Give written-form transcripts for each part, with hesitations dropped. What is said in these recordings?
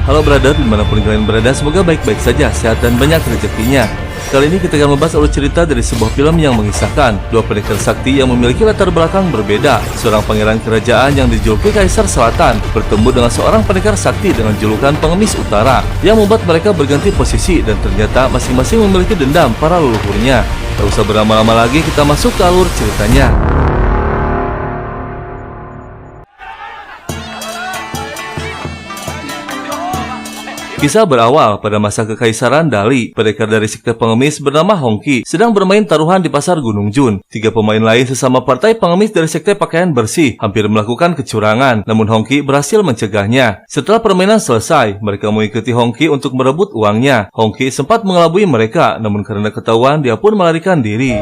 Halo brother, dimanapun kalian berada, semoga baik-baik saja, sehat dan banyak rezekinya. Kali ini kita akan membahas alur cerita dari sebuah film yang mengisahkan dua pendekar sakti yang memiliki latar belakang berbeda. Seorang pangeran kerajaan yang dijuluki Kaisar Selatan bertemu dengan seorang pendekar sakti dengan julukan Pengemis Utara yang membuat mereka berganti posisi dan ternyata masing-masing memiliki dendam para leluhurnya. Tak usah berlama-lama lagi, kita masuk ke alur ceritanya. Kisah berawal pada masa Kekaisaran Dali. Pendekar dari sekte pengemis bernama Hongki sedang bermain taruhan di pasar Gunung Jun. Tiga pemain lain sesama partai pengemis dari sekte pakaian bersih hampir melakukan kecurangan, namun Hongki berhasil mencegahnya. Setelah permainan selesai, mereka mengikuti Hongki untuk merebut uangnya. Hongki sempat mengelabui mereka, namun karena ketahuan dia pun melarikan diri.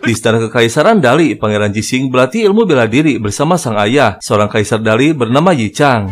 Di istana Kekaisaran Dali, Pangeran Jixing berlatih ilmu bela diri bersama sang ayah, seorang kaisar Dali bernama Yi Chang.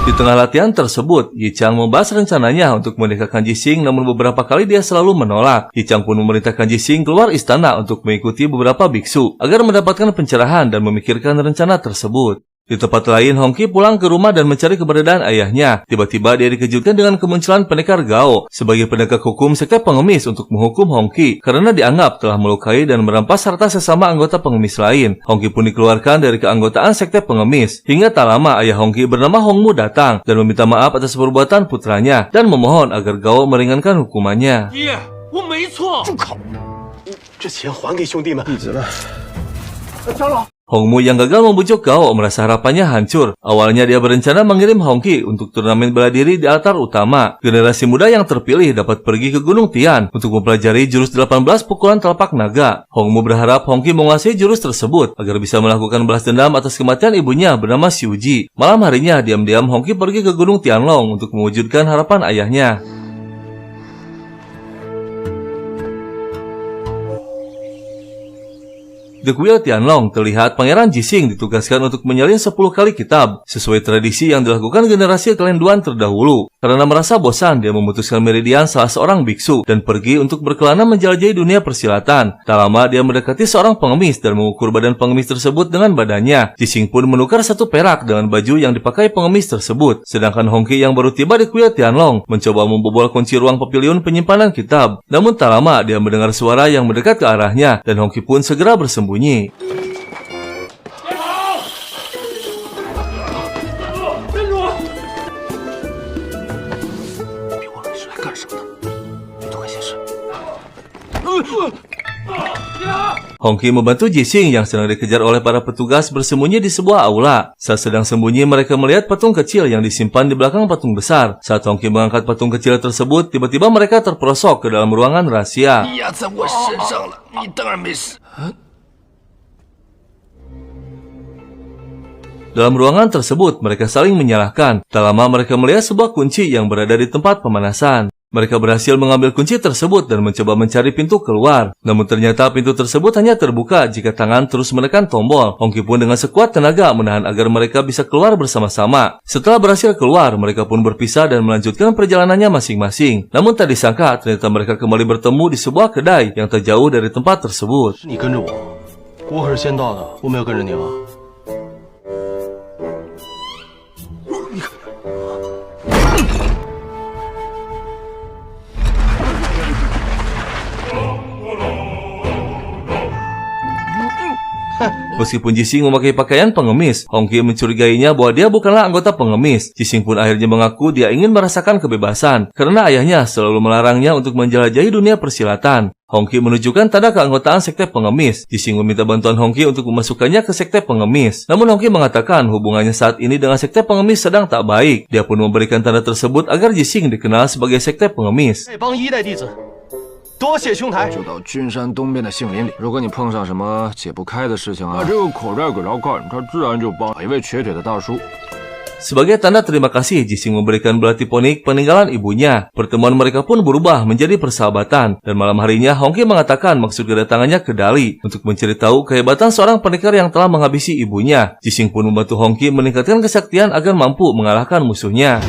Di tengah latihan tersebut, Yi Chang membahas rencananya untuk menikahkan Jixing, namun beberapa kali dia selalu menolak. Yi Chang pun memerintahkan Jixing keluar istana untuk mengikuti beberapa biksu agar mendapatkan pencerahan dan memikirkan rencana tersebut. Di tempat lain, Hongki pulang ke rumah dan mencari keberadaan ayahnya. Tiba-tiba dia dikejutkan dengan kemunculan pendekar Gao sebagai penegak hukum sekte pengemis untuk menghukum Hongki karena dianggap telah melukai dan merampas harta sesama anggota pengemis lain. Hongki pun dikeluarkan dari keanggotaan sekte pengemis. Hingga tak lama ayah Hongki bernama Hongmu datang dan meminta maaf atas perbuatan putranya dan memohon agar Gao meringankan hukumannya. Hongmu yang gagal membujuk Gao merasa harapannya hancur. Awalnya dia berencana mengirim Hongki untuk turnamen bela diri di altar utama. Generasi muda yang terpilih dapat pergi ke Gunung Tian untuk mempelajari jurus 18 pukulan telapak naga. Hongmu berharap Hongki menguasai jurus tersebut agar bisa melakukan balas dendam atas kematian ibunya bernama Xiuji. Malam harinya, diam-diam Hongki pergi ke Gunung Tianlong untuk mewujudkan harapan ayahnya. Di kuil Tianlong, terlihat Pangeran Jixing ditugaskan untuk menyalin 10 kali kitab, sesuai tradisi yang dilakukan generasi kelenduan terdahulu. Karena merasa bosan, dia memutuskan Meridian, salah seorang biksu, dan pergi untuk berkelana menjelajahi dunia persilatan. Tak lama, dia mendekati seorang pengemis dan mengukur badan pengemis tersebut dengan badannya. Jixing pun menukar 1 perak dengan baju yang dipakai pengemis tersebut. Sedangkan Hongki yang baru tiba di kuil Tianlong mencoba membobol kunci ruang pavilion penyimpanan kitab. Namun tak lama, dia mendengar suara yang mendekat ke arahnya, dan Hongki pun segera bersembunyi. Hongki membantu Jixing yang sedang dikejar oleh para petugas bersembunyi di sebuah aula. Saat sedang sembunyi, mereka melihat patung kecil yang disimpan di belakang patung besar. Saat Hongki mengangkat patung kecil tersebut, tiba-tiba mereka terperosok ke dalam ruangan rahasia. Dalam ruangan tersebut, mereka saling menyalahkan. Tak lama mereka melihat sebuah kunci yang berada di tempat pemanasan. Mereka berhasil mengambil kunci tersebut dan mencoba mencari pintu keluar. Namun ternyata pintu tersebut hanya terbuka jika tangan terus menekan tombol. Hongki pun dengan sekuat tenaga menahan agar mereka bisa keluar bersama-sama. Setelah berhasil keluar, mereka pun berpisah dan melanjutkan perjalanannya masing-masing. Namun tak disangka, ternyata mereka kembali bertemu di sebuah kedai yang tak jauh dari tempat tersebut. Meskipun Jixing memakai pakaian pengemis, Hongki mencurigainya bahwa dia bukanlah anggota pengemis. Jixing pun akhirnya mengaku dia ingin merasakan kebebasan, karena ayahnya selalu melarangnya untuk menjelajahi dunia persilatan. Hongki menunjukkan tanda keanggotaan sekte pengemis. Jixing meminta bantuan Hongki untuk memasukkannya ke sekte pengemis. Namun Hongki mengatakan hubungannya saat ini dengan sekte pengemis sedang tak baik. Dia pun memberikan tanda tersebut agar Jixing dikenal sebagai sekte pengemis. 多谢兄台。就到君山东边的杏林里。如果你碰上什么解不开的事情啊，把这个口袋给他看，他自然就帮一位瘸腿的大叔。 Sebagai tanda terima kasih, Jising memberikan belati ponik peninggalan ibunya. Pertemuan mereka pun berubah menjadi persahabatan. Dan malam harinya, Hongki mengatakan maksud kedatangannya ke Dali untuk mencari tahu kehebatan seorang pendekar yang telah menghabisi ibunya. Jising pun membantu Hongki meningkatkan kesaktian agar mampu mengalahkan musuhnya.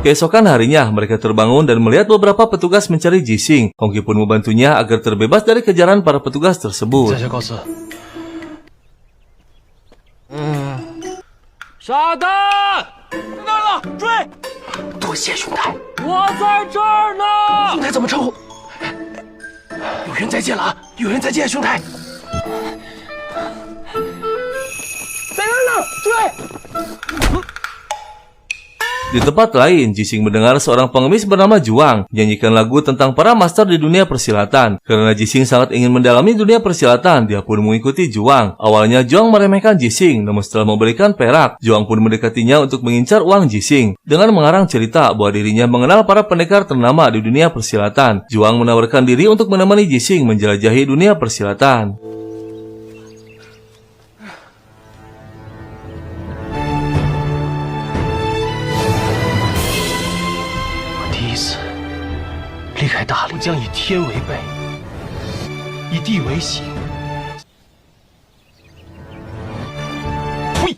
Keesokan harinya, mereka terbangun dan melihat beberapa petugas mencari Jising. Hongki pun membantunya agar terbebas dari kejaran para petugas tersebut. 傻蛋，在哪儿呢？追！多谢兄台，我在这儿呢。兄台怎么称呼？有人在见了啊！有人在见，兄台。在那儿呢，追！ Di tempat lain, Jising mendengar seorang pengemis bernama Juang menyanyikan lagu tentang para master di dunia persilatan. Karena Jising sangat ingin mendalami dunia persilatan, dia pun mengikuti Juang. Awalnya Juang meremehkan Jising, namun setelah memberikan perak, Juang pun mendekatinya untuk mengincar uang Jising. Dengan mengarang cerita bahwa dirinya mengenal para pendekar ternama di dunia persilatan, Juang menawarkan diri untuk menemani Jising menjelajahi dunia persilatan. 离开大理，将以天为背，以地为行。呸！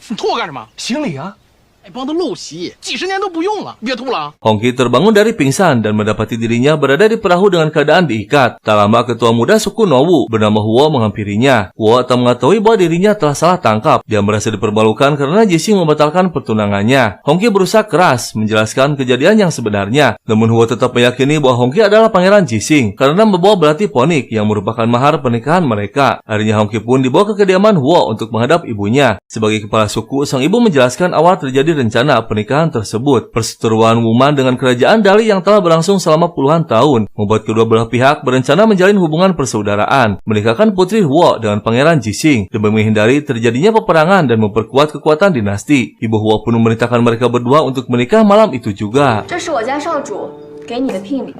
你吐干什么？行礼啊！那帮的陋习，几十年都不用了，别吐了。 Hongki terbangun dari pingsan dan mendapati dirinya berada di perahu dengan keadaan diikat. Tak lama ketua muda suku Nowu bernama Huo menghampirinya. Huo tak mengetahui bahwa dirinya telah salah tangkap. Dia merasa dipermalukan karena Jising membatalkan pertunangannya. Hongki berusaha keras menjelaskan kejadian yang sebenarnya. Namun Huo tetap meyakini bahwa Hongki adalah pangeran Jising karena membawa belati ponik yang merupakan mahar pernikahan mereka. Akhirnya Hongki pun dibawa ke kediaman Huo untuk menghadap ibunya. Sebagai kepala suku, sang ibu menjelaskan awal terjadi rencana pernikahan tersebut. Perseteruan Wuman dengan kerajaan Dali yang telah berlangsung selama puluhan tahun membuat kedua belah pihak berencana menjalin hubungan persaudaraan, menikahkan putri Huo dengan pangeran Jising demi menghindari terjadinya peperangan dan memperkuat kekuatan dinasti. Ibu Huo pun memerintahkan mereka berdua untuk menikah malam itu juga. 这是我家少主给你的聘礼。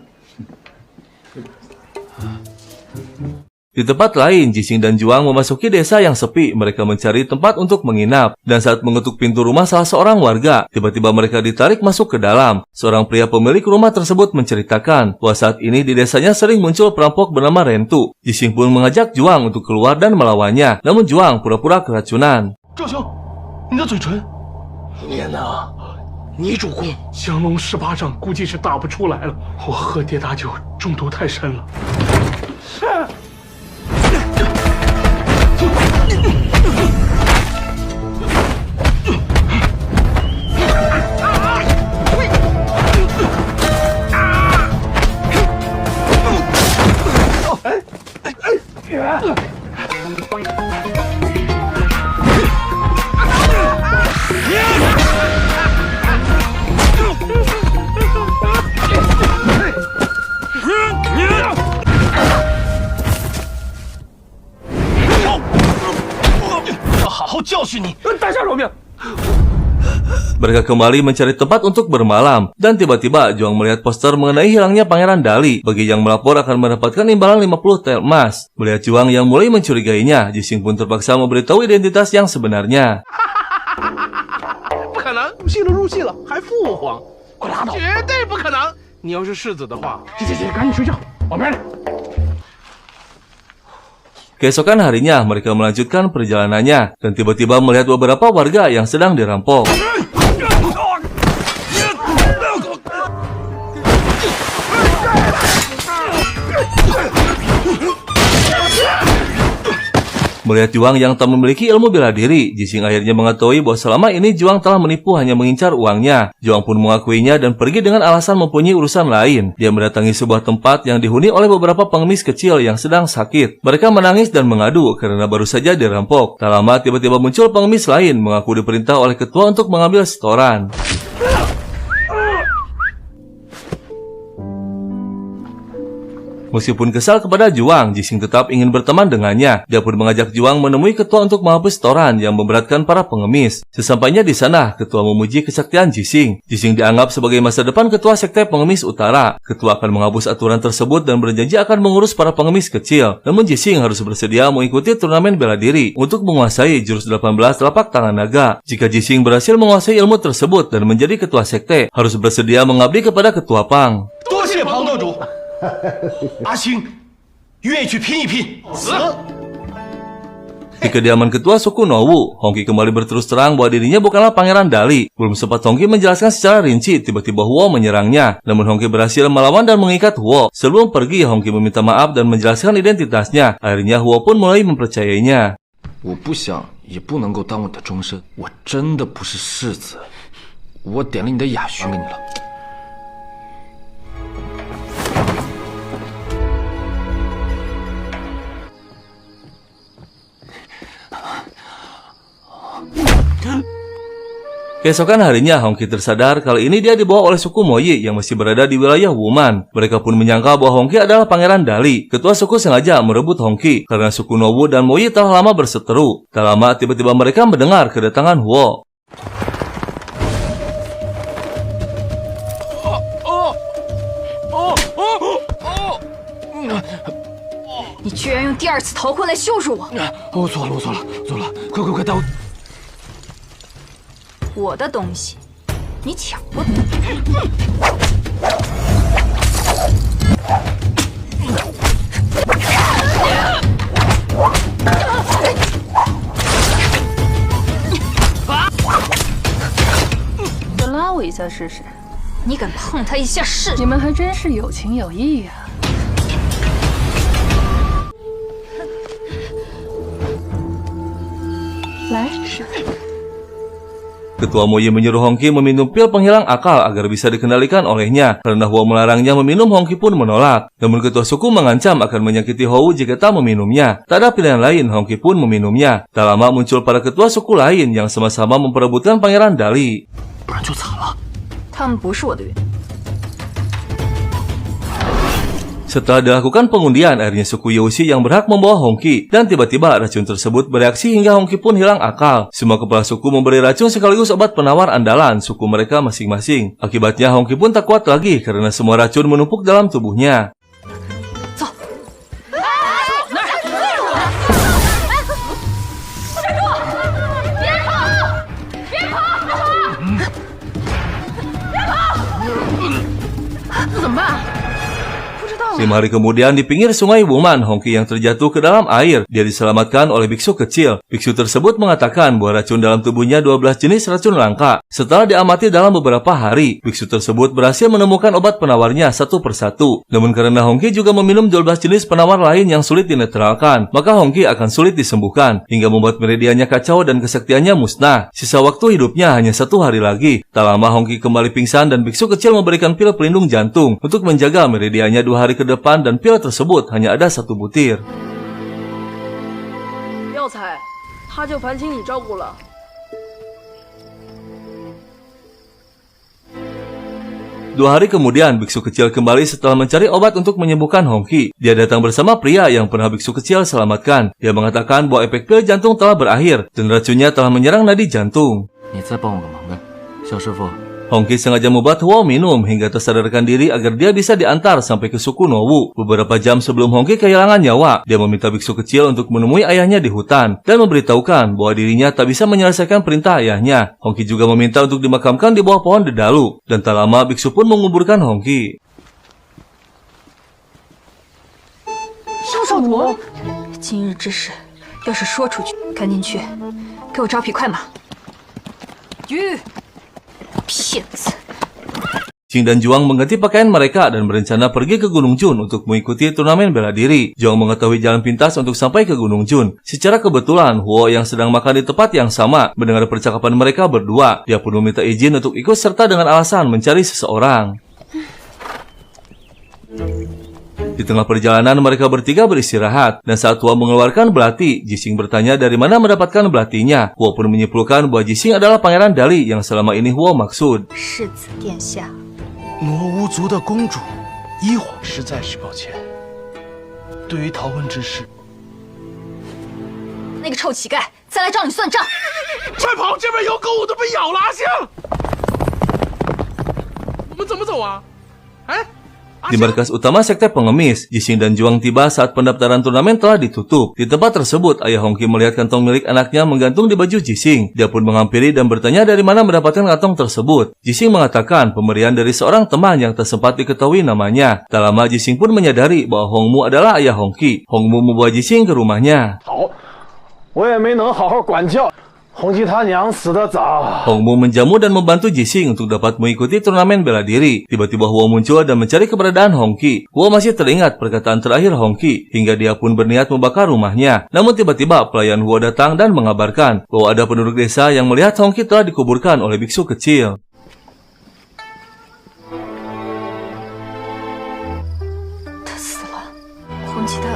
Di tempat lain, Jising dan Juang memasuki desa yang sepi. Mereka mencari tempat untuk menginap. Dan saat mengetuk pintu rumah salah seorang warga, tiba-tiba mereka ditarik masuk ke dalam. Seorang pria pemilik rumah tersebut menceritakan bahwa saat ini di desanya sering muncul perampok bernama Rentu. Jising pun mengajak Juang untuk keluar dan melawannya. Namun Juang pura-pura keracunan. 赵兄，你的嘴唇。念呢？你主公降龙18掌估计是打不出来了。我喝跌打酒中毒太深了。 Mereka kembali mencari tempat untuk bermalam, dan tiba-tiba Juang melihat poster mengenai hilangnya Pangeran Dali. Bagi yang melapor akan mendapatkan imbalan 50 tel emas. Melihat Juang yang mulai mencurigainya, Jising pun terpaksa memberitahu identitas yang sebenarnya. 不可能，入戏了，入戏了，还父皇，快拉倒，绝对不可能！你要是世子的话，赶紧睡觉，往边来。 Keesokan harinya, mereka melanjutkan perjalanannya dan tiba-tiba melihat beberapa warga yang sedang dirampok. Melihat Juang yang tak memiliki ilmu bela diri, Jising akhirnya mengetahui bahwa selama ini Juang telah menipu hanya mengincar uangnya. Juang pun mengakuinya dan pergi dengan alasan mempunyai urusan lain. Dia mendatangi sebuah tempat yang dihuni oleh beberapa pengemis kecil yang sedang sakit. Mereka menangis dan mengadu karena baru saja dirampok. Tak lama tiba-tiba muncul pengemis lain mengaku diperintah oleh ketua untuk mengambil setoran. Meskipun kesal kepada Juang, Jising tetap ingin berteman dengannya. Dia pun mengajak Juang menemui ketua untuk menghapus setoran yang memberatkan para pengemis. Sesampainya di sana, ketua memuji kesaktian Jising. Jising dianggap sebagai masa depan ketua sekte pengemis utara. Ketua akan menghapus aturan tersebut dan berjanji akan mengurus para pengemis kecil. Namun Jising harus bersedia mengikuti turnamen bela diri untuk menguasai jurus 18 telapak tangan naga. Jika Jising berhasil menguasai ilmu tersebut dan menjadi ketua sekte, harus bersedia mengabdi kepada ketua Pang. 多谢庞舵主。阿星，愿意去拼一拼，死！ Di kediaman ketua suku Nowu, Hongki kembali berterus terang bahwa dirinya bukanlah Pangeran Dali. Belum sempat Hongki menjelaskan secara rinci, tiba-tiba Huo menyerangnya. Namun Hongki berhasil melawan dan mengikat Huo. Sebelum pergi, Hongki meminta maaf dan menjelaskan identitasnya. Akhirnya Huo pun mulai mempercayainya. 我不想，也不能够当我的终身。我真的不是世子，我点了你的雅勋给你了。 Keesokan harinya, Hongki tersadar kali ini dia dibawa oleh suku Moyi yang masih berada di wilayah Wuman. Mereka pun menyangka bahwa Hongki adalah Pangeran Dali. Ketua suku sengaja merebut Hongki karena suku Nowu dan Moyi telah lama berseteru. Tak lama, tiba-tiba mereka mendengar kedatangan Huo. 你居然用第二次逃婚来羞辱我！我错了，我错了，错了！快快快，带我！ 我的东西，你抢不走。就拉我一下试试。你敢碰他一下试？你们还真是有情有义呀、来。 Ketua Moyi menyuruh Hongki meminum pil penghilang akal agar bisa dikendalikan olehnya. Karena Huo melarangnya meminum, Hongki pun menolak. Namun ketua suku mengancam akan menyakiti Hou jika tak meminumnya. Tak ada pilihan lain, Hongki pun meminumnya. Tak lama muncul para ketua suku lain yang sama-sama memperebutkan Pangeran Dali. 不然就惨了。他们不是我的缘。 Setelah dilakukan pengundian, akhirnya suku Youxi yang berhak membawa Hongki. Dan tiba-tiba racun tersebut bereaksi hingga Hongki pun hilang akal. Semua kepala suku memberi racun sekaligus obat penawar andalan suku mereka masing-masing. Akibatnya Hongki pun tak kuat lagi karena semua racun menumpuk dalam tubuhnya. Lima hari kemudian di pinggir sungai Wuman, Hongki yang terjatuh ke dalam air. Dia diselamatkan oleh biksu kecil. Biksu tersebut mengatakan bahwa racun dalam tubuhnya 12 jenis racun langka. Setelah diamati dalam beberapa hari, biksu tersebut berhasil menemukan obat penawarnya satu persatu. Namun karena Hongki juga meminum 12 jenis penawar lain yang sulit dinetralkan, maka Hongki akan sulit disembuhkan, hingga membuat meridiannya kacau dan kesaktiannya musnah. Sisa waktu hidupnya hanya 1 hari lagi. Tak lama Hongki kembali pingsan dan biksu kecil memberikan pil pelindung jantung untuk menjaga meridiannya 2 hari ke depan, dan pil tersebut hanya ada 1 butir. 药材，他就烦请你照顾了。 2 hari kemudian, biksu kecil kembali setelah mencari obat untuk menyembuhkan Hongki. Dia datang bersama pria yang pernah biksu kecil selamatkan. Dia mengatakan bahwa efek pil jantung telah berakhir dan racunnya telah menyerang nadi jantung. 你再帮我个忙呗，小师傅。 Hongki sengaja membuat Huo minum hingga tersadarkan diri agar dia bisa diantar sampai ke suku Nowu. Beberapa jam sebelum Hongki kehilangan nyawa, dia meminta biksu kecil untuk menemui ayahnya di hutan dan memberitahukan bahwa dirinya tak bisa menyelesaikan perintah ayahnya. Hongki juga meminta untuk dimakamkan di bawah pohon dedalu, dan tak lama biksu pun menguburkan Hongki. 少主，今日之事要是说出去，赶紧去，给我招匹快马。骗子！ Jing dan Juang mengganti pakaian mereka dan berencana pergi ke Gunung Jun untuk mengikuti turnamen bela diri. Juang mengetahui jalan pintas untuk sampai ke Gunung Jun. Secara kebetulan, Huo yang sedang makan di tempat yang sama mendengar percakapan mereka berdua. Dia pun meminta izin untuk ikut serta dengan alasan mencari seseorang. Di tengah perjalanan mereka bertiga beristirahat, dan saat Huo mengeluarkan belati, Jixing bertanya dari mana mendapatkan belatinya. Huo pun menyimpulkan bahwa Jixing adalah pangeran Dali yang selama ini Huo maksud. 世子殿下，罗巫族的公主一晃实在是抱歉，对于逃婚之事，那个臭乞丐再来找你算账！快跑！这边有狗，我都被咬了！阿星，我们怎么走啊？哎。 Di markas utama sekte pengemis, Jixing dan Juang tiba saat pendaftaran turnamen telah ditutup. Di tempat tersebut, ayah Hongqi melihat kantong milik anaknya menggantung di baju Jixing. Dia pun menghampiri dan bertanya dari mana mendapatkan kantong tersebut. Jixing mengatakan pemberian dari seorang teman yang tak sempat diketahui namanya. Tak lama Jixing pun menyadari bahwa Hongmu adalah ayah Hongqi. Hongmu membawa Jixing ke rumahnya. 好，我也没能好好管教。洪七他娘死得早。 Hongmu menjamu dan membantu Jixing untuk dapat mengikuti turnamen bela diri. Tiba-tiba Huo muncul dan mencari keberadaan Hongqi. Huo masih teringat perkataan terakhir Hongqi, hingga dia pun berniat membakar rumahnya. Namun tiba-tiba pelayan Huo datang dan mengabarkan bahwa ada penduduk desa yang melihat Hongqi telah dikuburkan oleh biksu kecil. 他死了，洪七他。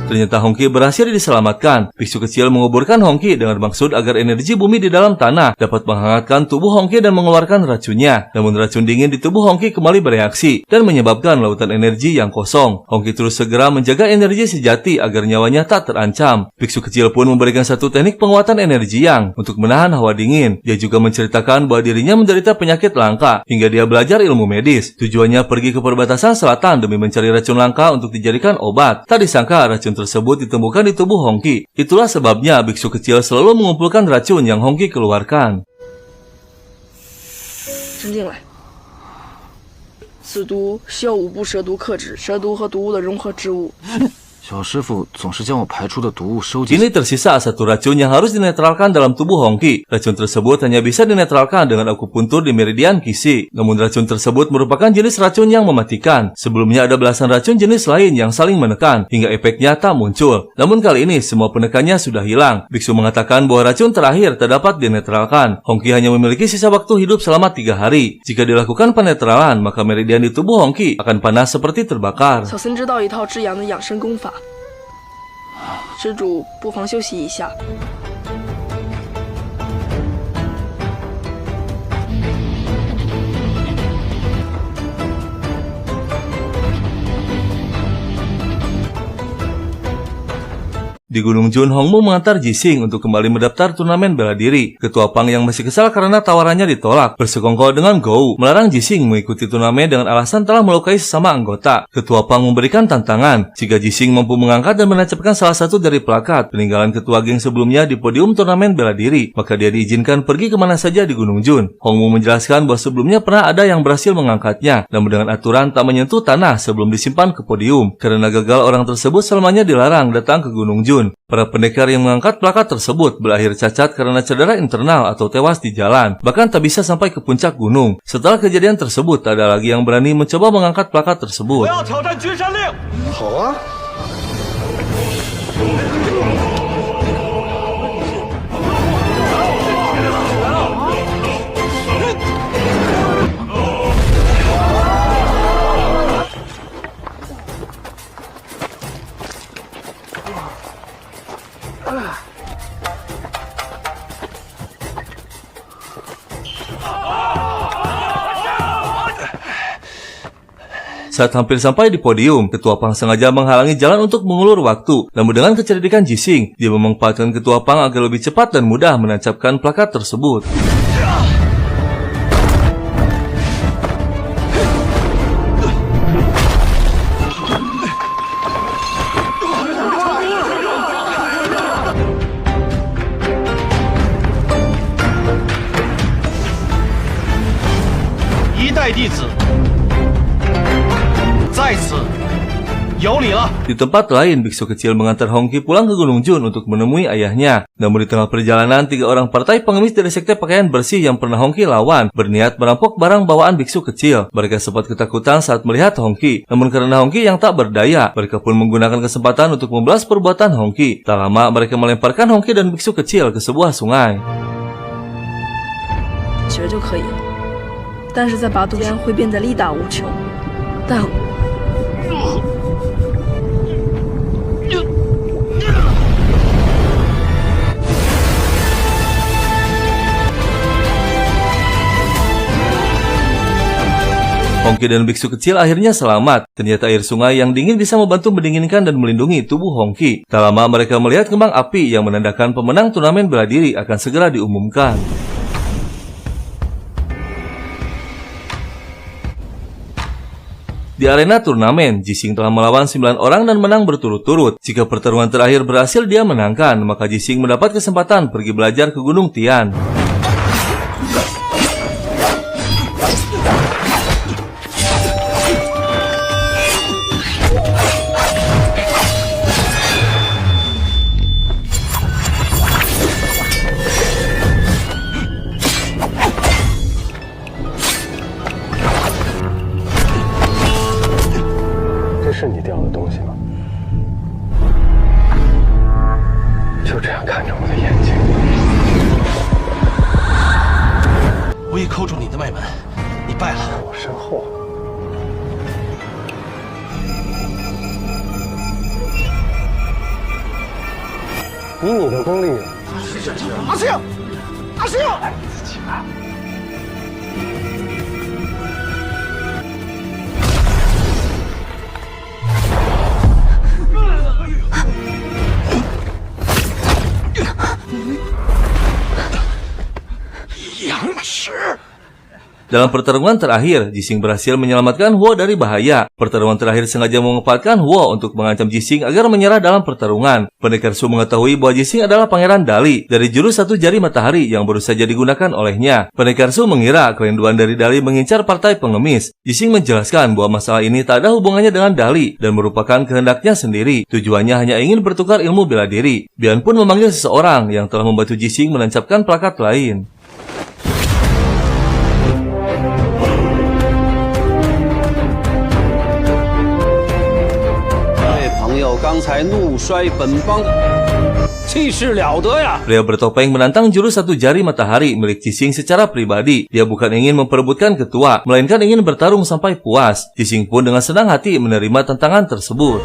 Ternyata Hongqi berhasil diselamatkan. Biksu kecil menguburkan Hongqi dengan maksud agar energi bumi di dalam tanah dapat menghangatkan tubuh Hongqi dan mengeluarkan racunnya. Namun racun dingin di tubuh Hongqi kembali bereaksi dan menyebabkan lautan energi yang kosong. Hongqi terus segera menjaga energi sejati agar nyawanya tak terancam. Biksu kecil pun memberikan satu teknik penguatan energi yang untuk menahan hawa dingin. Dia juga menceritakan bahwa dirinya menderita penyakit langka hingga dia belajar ilmu medis. Tujuannya pergi ke perbatasan selatan demi mencari racun langka untuk dijadikan obat. Tak disangka racun tersebut ditemukan di tubuh Hongqi. Itulah sebabnya biksu kecil selalu mengumpulkan racun yang Hongqi keluarkan. 伸进来。此毒需要5步蛇毒克制，蛇毒和毒物的融合之物。 小师傅总是将我排出的毒物收集。 Kini tersisa satu racun yang harus dinetralkan dalam tubuh Hongqi. Racun tersebut hanya bisa dinetralkan dengan akupuntur di meridian Qixi. Namun racun tersebut merupakan jenis racun yang mematikan. Sebelumnya ada belasan racun jenis lain yang saling menekan, hingga efeknya tak muncul. Namun kali ini semua penekannya sudah hilang. Biksu mengatakan bahwa racun terakhir tak dapat dinetralkan. Hongqi hanya memiliki sisa waktu hidup selama 3 hari. Jika dilakukan penetralan, maka meridian di tubuh Hongqi akan panas seperti terbakar. 小森知道一套治阳的养生功法，施主不妨休息一下。 Di Gunung Jun, Hongmu mengantar Jixing untuk kembali mendaftar turnamen bela diri. Ketua Pang yang masih kesal karena tawarannya ditolak, bersekongkol dengan Gou, melarang Jixing mengikuti turnamen dengan alasan telah melukai sesama anggota. Ketua Pang memberikan tantangan, jika Jixing mampu mengangkat dan menancapkan salah satu dari plakat peninggalan ketua geng sebelumnya di podium turnamen bela diri, maka dia diizinkan pergi kemana saja di Gunung Jun. Hongmu menjelaskan bahwa sebelumnya pernah ada yang berhasil mengangkatnya, namun dengan aturan tak menyentuh tanah sebelum disimpan ke podium. Karena gagal, orang tersebut selamanya dilarang datang ke Gunung Jun. Para pendekar yang mengangkat plakat tersebut berakhir cacat karena cedera internal atau tewas di jalan, bahkan tak bisa sampai ke puncak gunung. Setelah kejadian tersebut, tak ada lagi yang berani mencoba mengangkat plakat tersebut. 好啊。 Saat hampir sampai di podium, Ketua Pang sengaja menghalangi jalan untuk mengulur waktu. Namun dengan kecerdikan Jixing, dia memanfaatkan Ketua Pang agar lebih cepat dan mudah menancapkan plakat tersebut. 有理了。 Di tempat lain, biksu kecil mengantar Hongki pulang ke Gunung Jun untuk menemui ayahnya. Namun di tengah perjalanan, 3 orang partai pengemis dari sekte pakaian bersih yang pernah Hongki lawan berniat merampok barang bawaan biksu kecil. Mereka sempat ketakutan saat melihat Hongki. Namun karena Hongki yang tak berdaya, mereka pun menggunakan kesempatan untuk membalas perbuatan Hongki. Tak lama, mereka melemparkan Hongki dan biksu kecil ke sebuah sungai. 学就可以了，但是在拔毒间会变得力大无穷。但 Hongki dan biksu kecil akhirnya selamat. Ternyata air sungai yang dingin bisa membantu mendinginkan dan melindungi tubuh Hongki. Tak lama mereka melihat kembang api yang menandakan pemenang turnamen bela diri akan segera diumumkan. Di arena turnamen, Jising telah melawan 9 orang dan menang berturut-turut. Jika pertarungan terakhir berhasil dia menangkan, maka Jising mendapat kesempatan pergi belajar ke Gunung Tian. Dalam pertarungan terakhir, Jising berhasil menyelamatkan Huo dari bahaya. Pertarungan terakhir sengaja memanfaatkan Huo untuk mengancam Jising agar menyerah dalam pertarungan. Pendekar Su mengetahui bahwa Jising adalah Pangeran Dali dari jurus 1 jari matahari yang baru saja digunakan olehnya. Pendekar Su mengira kerinduan dari Dali mengincar partai pengemis. Jising menjelaskan bahwa masalah ini tak ada hubungannya dengan Dali dan merupakan kehendaknya sendiri. Tujuannya hanya ingin bertukar ilmu bela diri. Bian pun memanggil seseorang yang telah membantu Jising menancapkan plakat lain. 刚才怒摔本邦，气势了得呀！ Pria bertopeng menantang jurus 1 jari matahari milik Jising secara pribadi. Dia bukan ingin memperebutkan ketua, melainkan ingin bertarung sampai puas. Jising pun dengan senang hati menerima tantangan tersebut.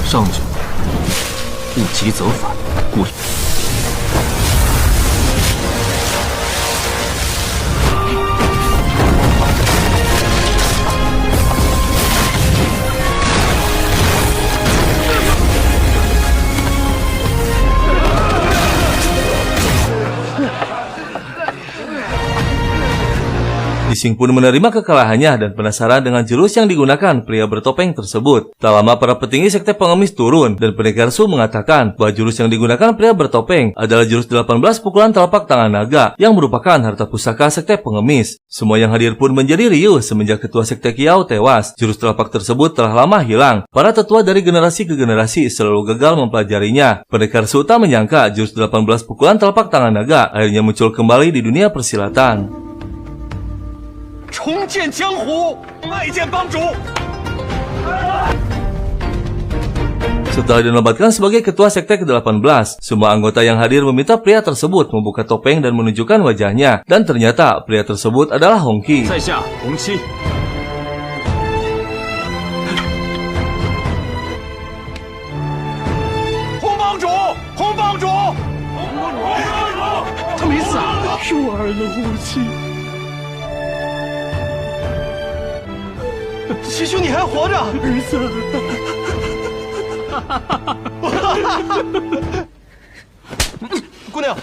上九，物极则反，故。 Jising pun menerima kekalahannya dan penasaran dengan jurus yang digunakan pria bertopeng tersebut. Tak lama para petinggi sekte pengemis turun dan pendekar Su mengatakan bahwa jurus yang digunakan pria bertopeng adalah jurus 18 pukulan telapak tangan naga yang merupakan harta pusaka sekte pengemis. Semua yang hadir pun menjadi riuh semenjak ketua sekte Kiao tewas. Jurus telapak tersebut telah lama hilang. Para tetua dari generasi ke generasi selalu gagal mempelajarinya. Pendekar Su tak menyangka jurus 18 pukulan telapak tangan naga akhirnya muncul kembali di dunia persilatan. 重建江湖，拜见帮主。 Setelah dinobatkan sebagai ketua sekte ke-18, semua anggota yang hadir meminta pria tersebut membuka topeng dan menunjukkan wajahnya. Dan ternyata pria tersebut adalah Hongki. 在下洪七。洪帮主，洪帮主，洪帮大人的武器。七兄，你还活着，儿子。姑娘，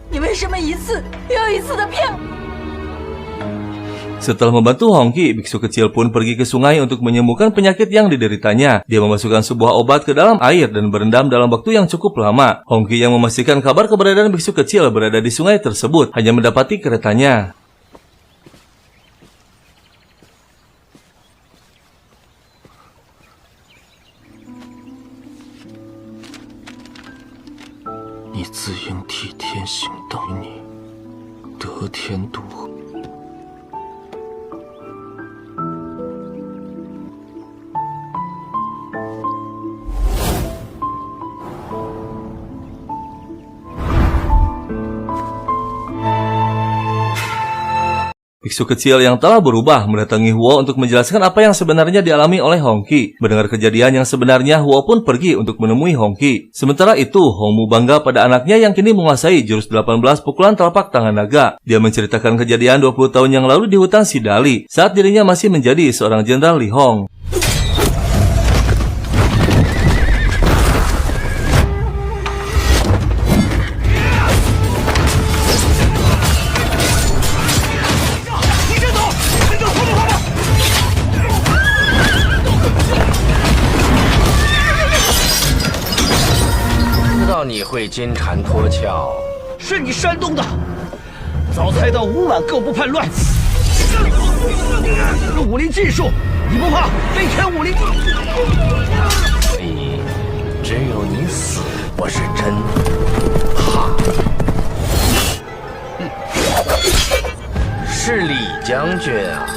你为什么一次又一次的骗我？ Setelah membantu Hongki, biksu kecil pun pergi ke sungai untuk menyembuhkan penyakit yang dideritanya. Dia memasukkan sebuah obat ke dalam air dan berendam dalam waktu yang cukup lama. Hongki yang memastikan kabar keberadaan biksu kecil berada di sungai tersebut hanya mendapati keretanya. Ni 自应替天行道，你得天独厚。 Biksu kecil yang telah berubah mendatangi Huo untuk menjelaskan apa yang sebenarnya dialami oleh Hongki. Mendengar kejadian yang sebenarnya, Huo pun pergi untuk menemui Hongki. Sementara itu, Hongmu bangga pada anaknya yang kini menguasai jurus 18 pukulan telapak tangan naga. Dia menceritakan kejadian 20 tahun yang lalu di hutan Sidali saat dirinya masih menjadi seorang jenderal Li Hong. 你会金蝉脱壳，是你煽动的。早猜到5碗各不叛乱。武林技术，你不怕飞天武林？所以，只有你死，我是真怕。是李将军啊！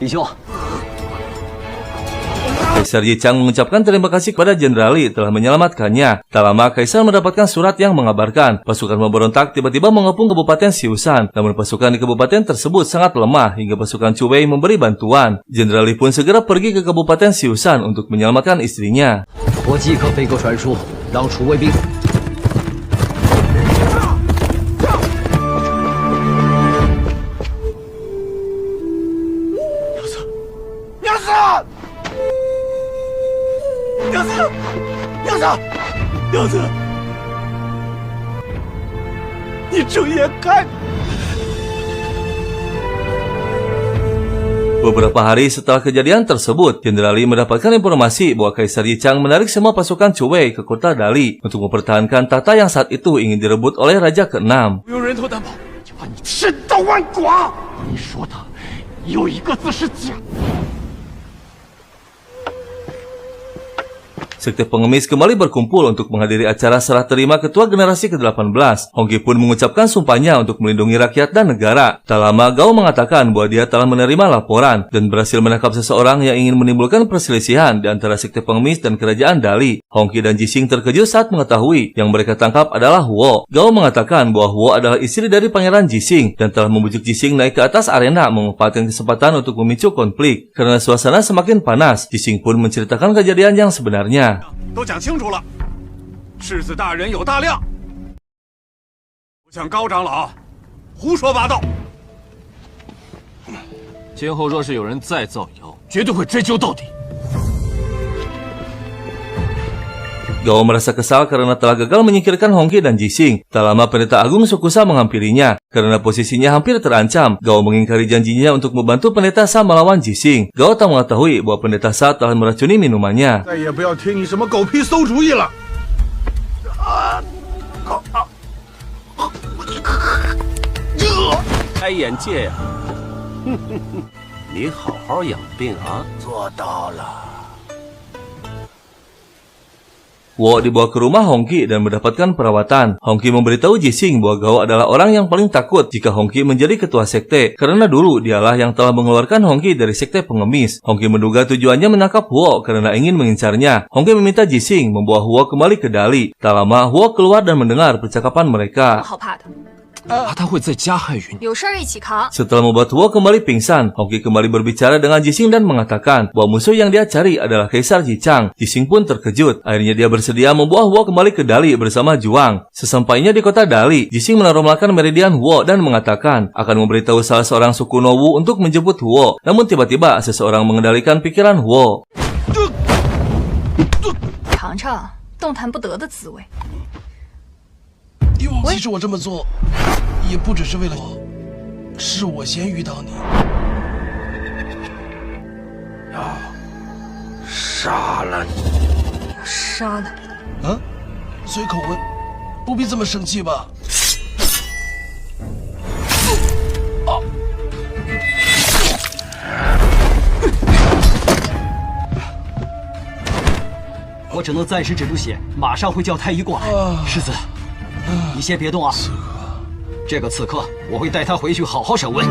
李兄， Kaisar Yichang mengucapkan terima kasih kepada Jenderal Li telah menyelamatkannya. Tak lama, Kaisar mendapatkan surat yang mengabarkan pasukan pemberontak tiba-tiba mengepung Kabupaten Siusan. Namun pasukan di kabupaten tersebut sangat lemah hingga pasukan Cuwei memberi bantuan. Jenderal Li pun segera pergi ke Kabupaten Siusan untuk menyelamatkan istrinya. 我即刻飞鸽传书，让楚卫兵。 娘子，你睁眼看。 Beberapa hari setelah kejadian tersebut, Jenderal Li mendapatkan informasi bahwa Kaisar Yichang menarik semua pasukan Cuwei ke kota Dali untuk mempertahankan tahta yang saat itu ingin direbut oleh Raja ke-6. 有人头担保，就把你千刀万剐。你说的有一个字是假。 Sekte pengemis kembali berkumpul untuk menghadiri acara serah terima ketua generasi ke-18. Hongki pun mengucapkan sumpahnya untuk melindungi rakyat dan negara. Tak lama, Gao mengatakan bahwa dia telah menerima laporan dan berhasil menangkap seseorang yang ingin menimbulkan perselisihan di antara sekte pengemis dan kerajaan Dali. Hongki dan Jixing terkejut saat mengetahui yang mereka tangkap adalah Huo. Gao mengatakan bahwa Huo adalah istri dari Pangeran Jixing dan telah membujuk Jixing naik ke atas arena memanfaatkan kesempatan untuk memicu konflik. Karena suasana semakin panas, Jixing pun menceritakan kejadian yang sebenarnya. 都讲清楚了，世子大人有大量，不像高长老胡说八道。今后若是有人再造谣，绝对会追究到底。 Gao merasa kesal karena telah gagal menyingkirkan Hongki dan Jixing. Tak lama pendeta agung Sukusa menghampirinya. Karena posisinya hampir terancam, Gao mengingkari janjinya untuk membantu pendeta Sa melawan Jixing. Gao tak mengetahui bahwa pendeta Sa telah meracuni minumannya. 再也不要听你什么狗屁馊主意了。开眼界呀！你好好养病啊！做到了。Wo dibawa ke rumah Hongki dan mendapatkan perawatan. Hongki memberitahu Jising bahwa Gao adalah orang yang paling takut jika Hongki menjadi ketua sekte, karena dulu dialah yang telah mengeluarkan Hongki dari sekte pengemis. Hongki menduga tujuannya menangkap Huo karena ingin mengincarnya. Hongki meminta Jising membawa Huo kembali ke Dali. Tak lama, Huo keluar dan mendengar percakapan mereka. 好怕的，他会再加害于你。有事儿一起扛。 Setelah membuat Huo kembali pingsan, Hongki kembali berbicara dengan Jising dan mengatakan bahwa musuh yang dia cari adalah Kaisar Jichang. Jising pun terkejut. Akhirnya dia bersedia membawa Huo kembali ke Dali bersama Juang. Sesampainya di kota Dali, Jising menormalkan meridian Huo dan mengatakan akan memberitahu salah seorang suku Nowu untuk menjemput Huo. Namun tiba-tiba seseorang mengendalikan pikiran Huo. 尝尝动弹不得的滋味。 其实我这么做，也不只是为了我，是我先遇到你。要杀了你！要杀了你！啊，随口问，不必这么生气吧？我只能暂时止住血，马上会叫太医过来。世子，你先别动啊！这个刺客，我会带他回去好好审问。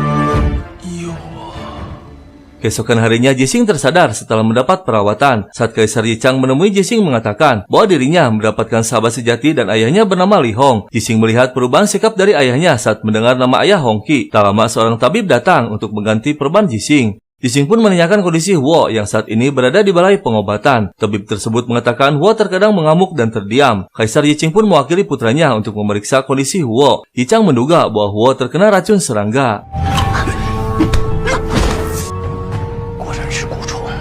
Keesokan harinya Jising tersadar setelah mendapat perawatan. Saat Kaisar Jichang menemui Jising mengatakan bahwa dirinya mendapatkan sahabat sejati dan ayahnya bernama Li Hong. Jising melihat perubahan sikap dari ayahnya saat mendengar nama ayah Hongki. Tak lama seorang tabib datang untuk mengganti perban Jising. Jising pun menanyakan kondisi Huo yang saat ini berada di balai pengobatan. Tabib tersebut mengatakan Huo terkadang mengamuk dan terdiam. Kaisar Jiching pun mewakili putranya untuk memeriksa kondisi Huo. Jichang menduga bahwa Huo terkena racun serangga.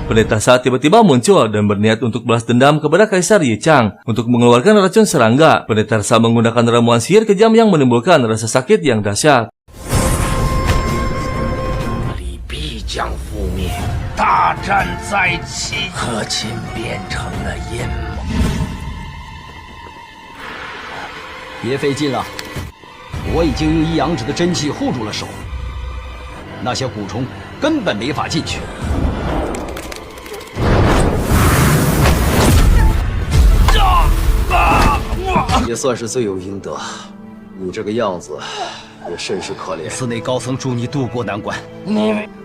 Pendeta Sa tiba-tiba muncul dan berniat untuk balas dendam kepada Kaisar Jichang. Untuk mengeluarkan racun serangga, Pendeta Sa menggunakan ramuan sihir kejam yang menimbulkan rasa sakit yang dahsyat. 李必将覆灭，大战在即，和亲变成了阴谋。别费劲了，我已经用一阳指的真气护住了手，那些蛊虫根本没法进去。 也算是罪有应得。你这个样子也甚是可怜。寺内高僧助你渡过难关，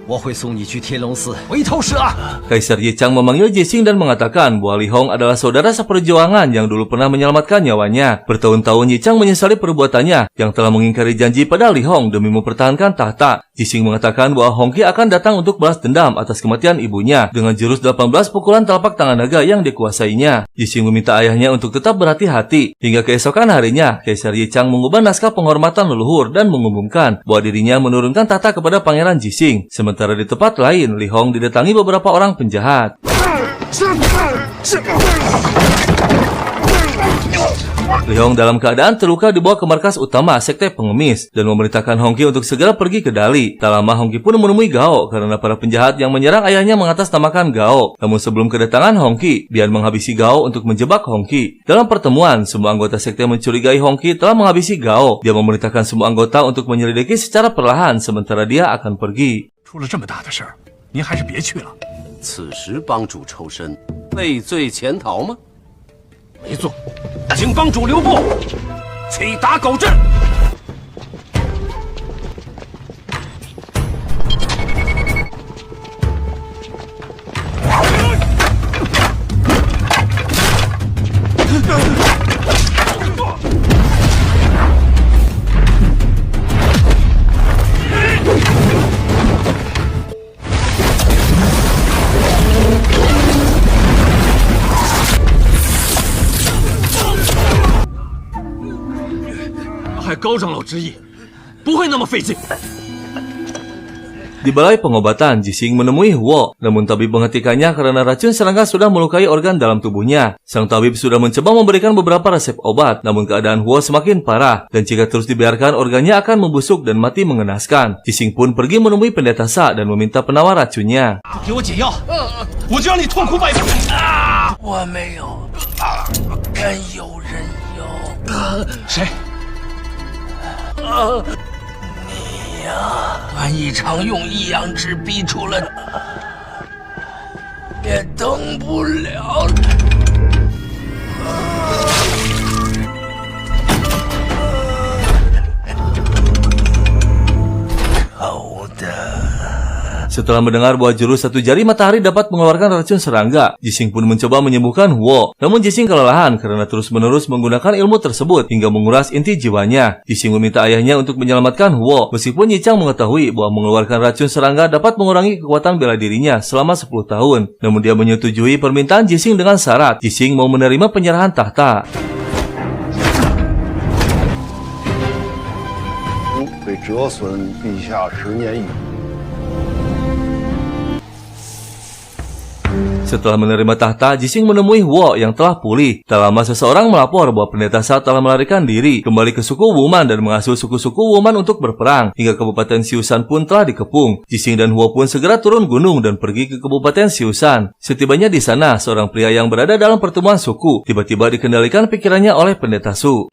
我会送你去天龙寺回头是岸。 Kaisar Jichang memanggil Jising dan mengatakan bahwa Li Hong adalah saudara seperjuangan yang dulu pernah menyelamatkan nyawanya. Bertahun-tahun Jichang menyesali perbuatannya yang telah mengingkari janji pada Li Hong demi mempertahankan tahta. Jising mengatakan bahwa Hongki akan datang untuk balas dendam atas kematian ibunya dengan jurus 18 pukulan telapak tangan naga yang dikuasainya. Jising meminta ayahnya untuk tetap berhati-hati. Hingga keesokan harinya, Kaisar Jichang mengubah naskah penghormatan leluhur dan mengumumkan bahwa dirinya menurunkan tahta kepada Pangeran Jising. Sementara di tempat lain, Li Hong didatangi beberapa orang penjahat. Li Hong dalam keadaan terluka dibawa ke markas utama sekte pengemis dan memerintahkan Hongki untuk segera pergi ke Dali. Tak lama Hongki pun menemui Gao karena para penjahat yang menyerang ayahnya mengatasnamakan Gao. Namun sebelum kedatangan Hongki, Bian menghabisi Gao untuk menjebak Hongki. Dalam pertemuan, semua anggota sekte mencurigai Hongki telah menghabisi Gao. Dia memerintahkan semua anggota untuk menyelidiki secara perlahan sementara dia akan pergi. 出了这么大的事儿，您还是别去了。此时帮主抽身，畏罪潜逃吗？ 没错，请帮主留步，起打狗阵。高长老之意，不会那么费劲。 Di balai pengobatan, Jising menemui Huo, namun tabib menghentikannya karena racun serangga sudah melukai organ dalam tubuhnya. Sang tabib sudah mencoba memberikan beberapa resep obat, namun keadaan Huo semakin parah, dan jika terus dibiarkan organnya akan membusuk dan mati mengenaskan. Jising pun pergi menemui Pendeta Sa dan meminta penawar racunnya. 给我解药，我就让你痛苦百倍。我没有，但有人有。谁？ 你呀，段义常用一阳指逼出了，也动不了。Setelah mendengar bahwa jurus satu jari matahari dapat mengeluarkan racun serangga, Jixing pun mencoba menyembuhkan Huo. Namun Jixing kelelahan karena terus-menerus menggunakan ilmu tersebut hingga menguras inti jiwanya. Jixing meminta ayahnya untuk menyelamatkan Huo, meskipun Yichang mengetahui bahwa mengeluarkan racun serangga dapat mengurangi kekuatan bela dirinya selama 10 tahun. Namun dia menyetujui permintaan Jixing dengan syarat Jixing mau menerima penyerahan tahta. 被折损陛下10年矣。 Setelah menerima tahta, Jixing menemui Huo yang telah pulih. Tak lama seseorang melapor bahwa pendeta Sa telah melarikan diri kembali ke suku Wuman dan mengasuh suku-suku Wuman untuk berperang. Hingga Kabupaten Siusan pun telah dikepung. Jixing dan Huo pun segera turun gunung dan pergi ke Kabupaten Siusan. Setibanya di sana, seorang pria yang berada dalam pertemuan suku tiba-tiba dikendalikan pikirannya oleh pendeta Su.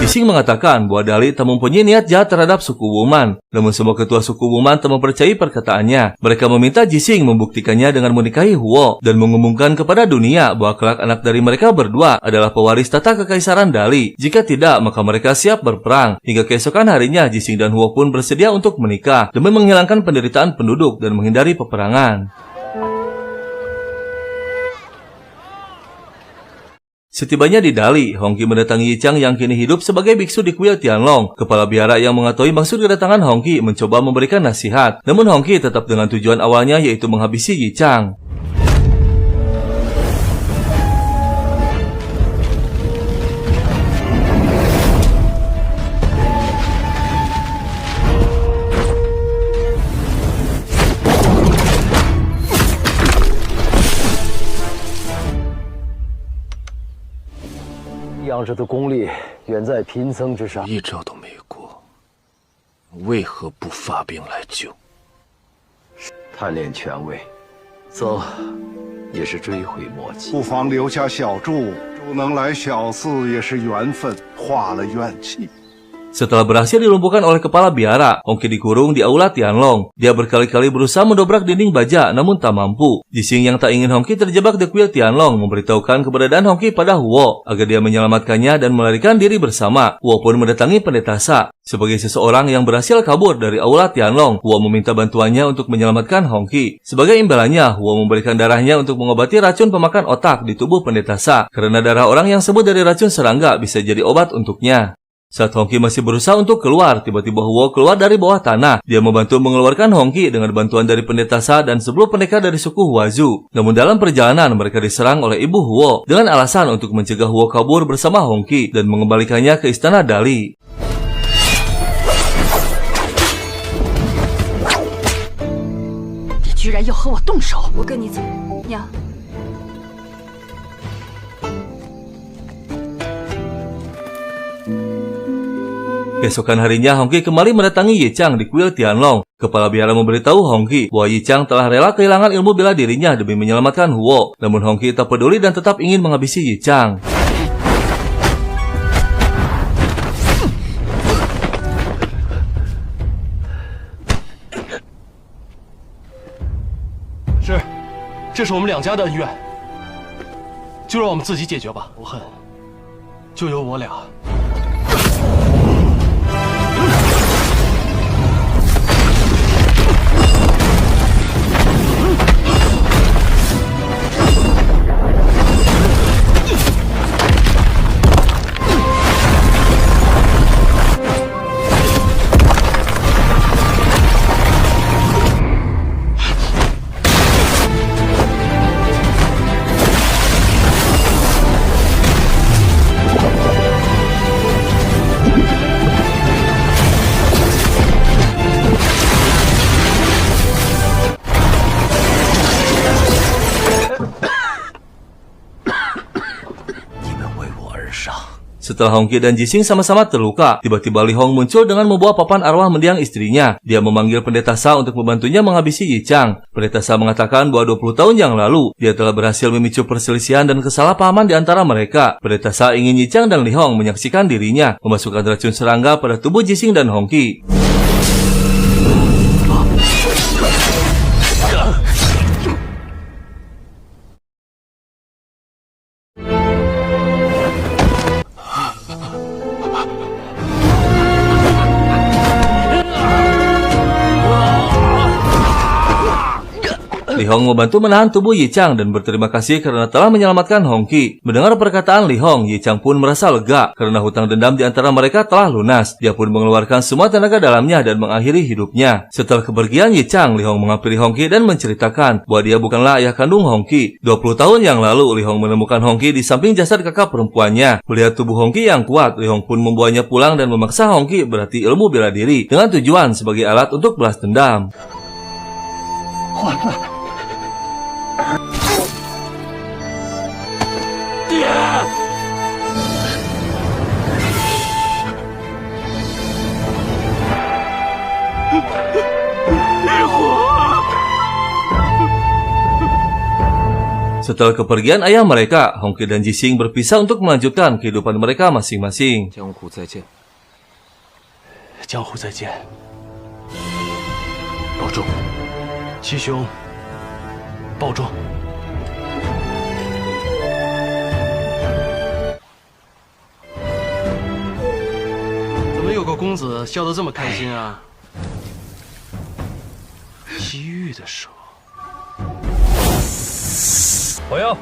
Jixing mengatakan bahwa Dali tak mempunyai niat jahat terhadap suku Wuman. Namun semua ketua suku Wuman tak mempercayai perkataannya. Mereka meminta Jixing membuktikannya dengan menikahi Huo dan mengumumkan kepada dunia bahwa kelak anak dari mereka berdua adalah pewaris tata kekaisaran Dali. Jika tidak, maka mereka siap berperang. Hingga keesokan harinya, Jixing dan Huo pun bersedia untuk menikah demi menghilangkan penderitaan penduduk dan menghindari peperangan. Setibanya di Dali, Hongqi mendatangi Yichang yang kini hidup sebagai biksu di kuil Tianlong. Kepala biara yang mengetahui maksud kedatangan Hongqi mencoba memberikan nasihat. Namun Hongqi tetap dengan tujuan awalnya, yaitu menghabisi Yichang.杨志的功力远在贫僧之上，一招都没过，为何不发兵来救？贪恋权位，僧也是追悔莫及。不妨留下小柱，柱能来小寺也是缘分，化了怨气。 Setelah berhasil dilumpuhkan oleh kepala biara, Hongqi dikurung di aula Tianlong. Dia berkali-kali berusaha mendobrak dinding baja, namun tak mampu. Jixing yang tak ingin Hongqi terjebak di kuil Tianlong memberitahukan keberadaan Hongqi pada Huo agar dia menyelamatkannya dan melarikan diri bersama. Huo pun mendatangi pendeta Sa. Sebagai seseorang yang berhasil kabur dari aula Tianlong, Huo meminta bantuannya untuk menyelamatkan Hongqi. Sebagai imbalannya, Huo memberikan darahnya untuk mengobati racun pemakan otak di tubuh pendeta Sa, karena darah orang yang sembuh dari racun serangga bisa jadi obat untuknya. Saat Hongqi masih berusaha untuk keluar, tiba-tiba Huo keluar dari bawah tanah. Dia membantu mengeluarkan Hongqi dengan bantuan dari pendeta Sa dan 10 pendekar dari suku Huazu. Namun dalam perjalanan mereka diserang oleh ibu Huo dengan alasan untuk mencegah Huo kabur bersama Hongqi dan mengembalikannya ke istana Dali. Dia 居然要和我动手！我跟你走，娘。 Keesokan harinya, Hongqi kembali mendatangi Yichang di kuil Tianlong. Kepala biara memberitahu Hongqi bahwa Yichang telah rela kehilangan ilmu bela dirinya demi menyelamatkan Huo. Namun Hongqi tak peduli dan tetap ingin menghabisi Yichang.是，这是我们两家的恩怨，就让我们自己解决吧。仇恨，就由我俩。 Setelah Hongqi dan Jixing sama-sama terluka, tiba-tiba Li Hong muncul dengan membawa papan arwah mendiang istrinya. Dia memanggil pendeta Sa untuk membantunya menghabisi Yichang. Pendeta Sa mengatakan bahwa 20 tahun yang lalu, dia telah berhasil memicu perselisihan dan kesalahpahaman di antara mereka. Pendeta Sa ingin Yichang dan Li Hong menyaksikan dirinya memasukkan racun serangga pada tubuh Jixing dan Hongqi. Hong membantu menahan tubuh Yi Chang dan berterima kasih karena telah menyelamatkan Hongqi. Mendengar perkataan Li Hong, Yi Chang pun merasa lega karena hutang dendam di antara mereka telah lunas. Dia pun mengeluarkan semua tenaga dalamnya dan mengakhiri hidupnya. Setelah kepergian Yi Chang, Li Hong menghampiri Hongqi dan menceritakan bahwa dia bukanlah ayah kandung Hongqi. 20 tahun yang lalu, Li Hong menemukan Hongqi di samping jasad kakak perempuannya. Melihat tubuh Hongqi yang kuat, Li Hong pun membawanya pulang dan memaksa Hongqi berlatih ilmu bela diri dengan tujuan sebagai alat untuk balas dendam. Setelah kepergian ayah mereka, Hongqi dan Jixing berpisah untuk melanjutkan kehidupan mereka masing-masing. 江湖再见。江湖再见，保重，七兄，保重。怎么有个公子笑得这么开心啊？西域的蛇。朋友，